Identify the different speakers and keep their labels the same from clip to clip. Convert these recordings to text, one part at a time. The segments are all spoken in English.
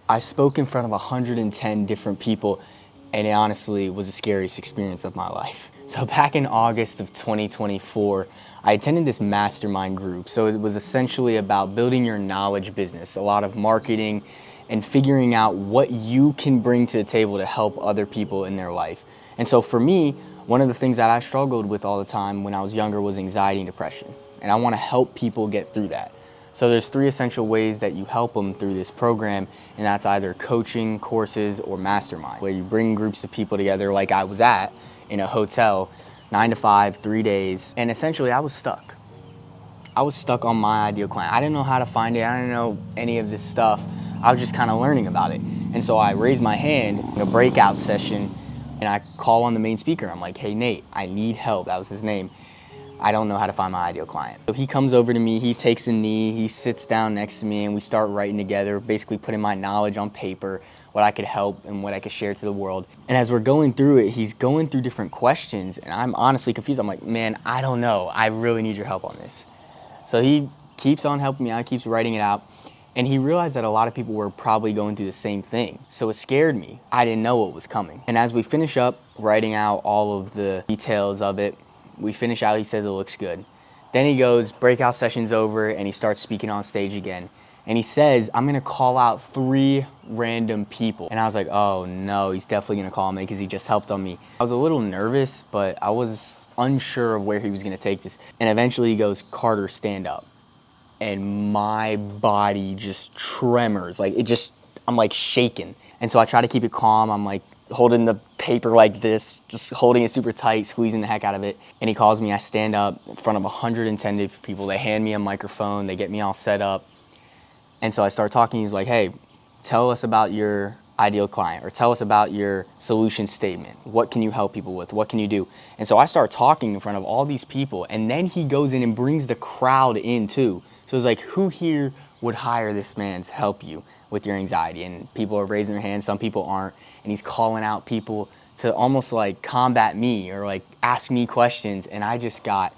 Speaker 1: I spoke in front of 110 different people, and it honestly was the scariest experience of my life. So back in August of 2024, I attended this mastermind group. So it was essentially about building your knowledge business, a lot of marketing and figuring out what you can bring to the table to help other people in their life. And so for me, one of the things that I struggled with all the time when I was younger was anxiety and depression. And I want to help people get through that. So there's 3 essential ways that you help them through this program, and that's either coaching, courses, or mastermind, where you bring groups of people together like I was at in a hotel, 9 to 5, 3 days, and essentially I was stuck. I was stuck on my ideal client. I didn't know how to find it. I didn't know any of this stuff. I was just kind of learning about it. And so I raised my hand in a breakout session, and I call on the main speaker. I'm like, hey, Nate, I need help. That was his name. I don't know how to find my ideal client. So he comes over to me, he takes a knee, he sits down next to me, and we start writing together, basically putting my knowledge on paper, what I could help and what I could share to the world. And as we're going through it, he's going through different questions, and I'm honestly confused. I'm like, man, I don't know. I really need your help on this. So he keeps on helping me out, keeps writing it out, and he realized that a lot of people were probably going through the same thing. So it scared me. I didn't know what was coming. And as we finish up writing out all of the details of it, we finish out, he says it looks good. Then he goes, breakout session's over, and he starts speaking on stage again. And he says, I'm gonna call out 3 random people. And I was like, oh no, he's definitely gonna call me because he just helped on me. I was a little nervous, but I was unsure of where he was gonna take this. And eventually he goes, Carter, stand up. And my body just tremors, I'm like shaking. And so I try to keep it calm. I'm like holding the paper like this, just holding it super tight, squeezing the heck out of it. And he calls me, I stand up in front of 110 different people. They hand me a microphone, they get me all set up. And so I start talking, he's like, hey, tell us about your ideal client, or tell us about your solution statement. What can you help people with? What can you do? And so I start talking in front of all these people, and then he goes in and brings the crowd in too. So it's like, who here would hire this man to help you with your anxiety? And people are raising their hands, some people aren't, and he's calling out people to almost like combat me or like ask me questions, and I just got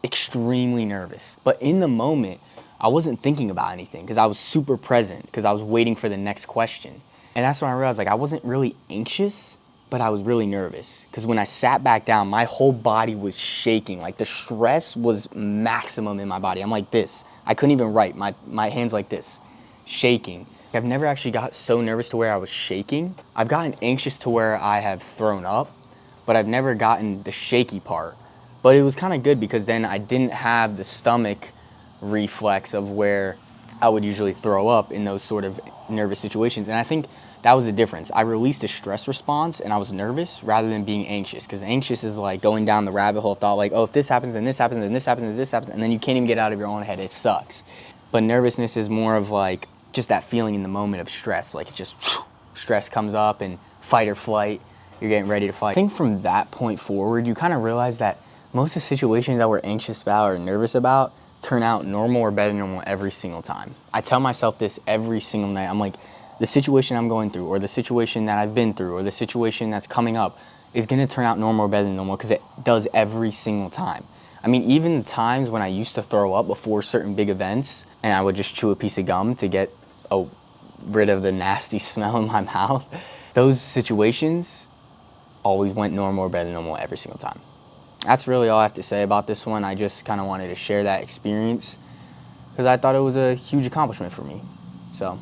Speaker 1: extremely nervous. But in the moment, I wasn't thinking about anything because I was super present because I was waiting for the next question. And that's when I realized like I wasn't really anxious, but I was really nervous because when I sat back down, my whole body was shaking. Like the stress was maximum in my body. I'm like this. I couldn't even write. My hands like this, shaking. I've never actually got so nervous to where I was shaking. I've gotten anxious to where I have thrown up, but I've never gotten the shaky part. But it was kind of good because then I didn't have the stomach reflex of where I would usually throw up in those sort of nervous situations. And I think that was the difference. I released a stress response and I was nervous rather than being anxious, because anxious is like going down the rabbit hole of thought like, oh, if this happens, then this happens, then this happens, then this happens, and then you can't even get out of your own head. It sucks. But nervousness is more of like just that feeling in the moment of stress. Like it's just stress comes up and fight or flight. You're getting ready to fight. I think from that point forward, you kind of realize that most of the situations that we're anxious about or nervous about turn out normal or better than normal every single time. I tell myself this every single night. I'm like, the situation I'm going through, or the situation that I've been through, or the situation that's coming up is gonna turn out normal or better than normal, because it does every single time. I mean, even the times when I used to throw up before certain big events, and I would just chew a piece of gum to get rid of the nasty smell in my mouth, those situations always went normal or better than normal every single time. That's really all I have to say about this one. I just kind of wanted to share that experience because I thought it was a huge accomplishment for me. So.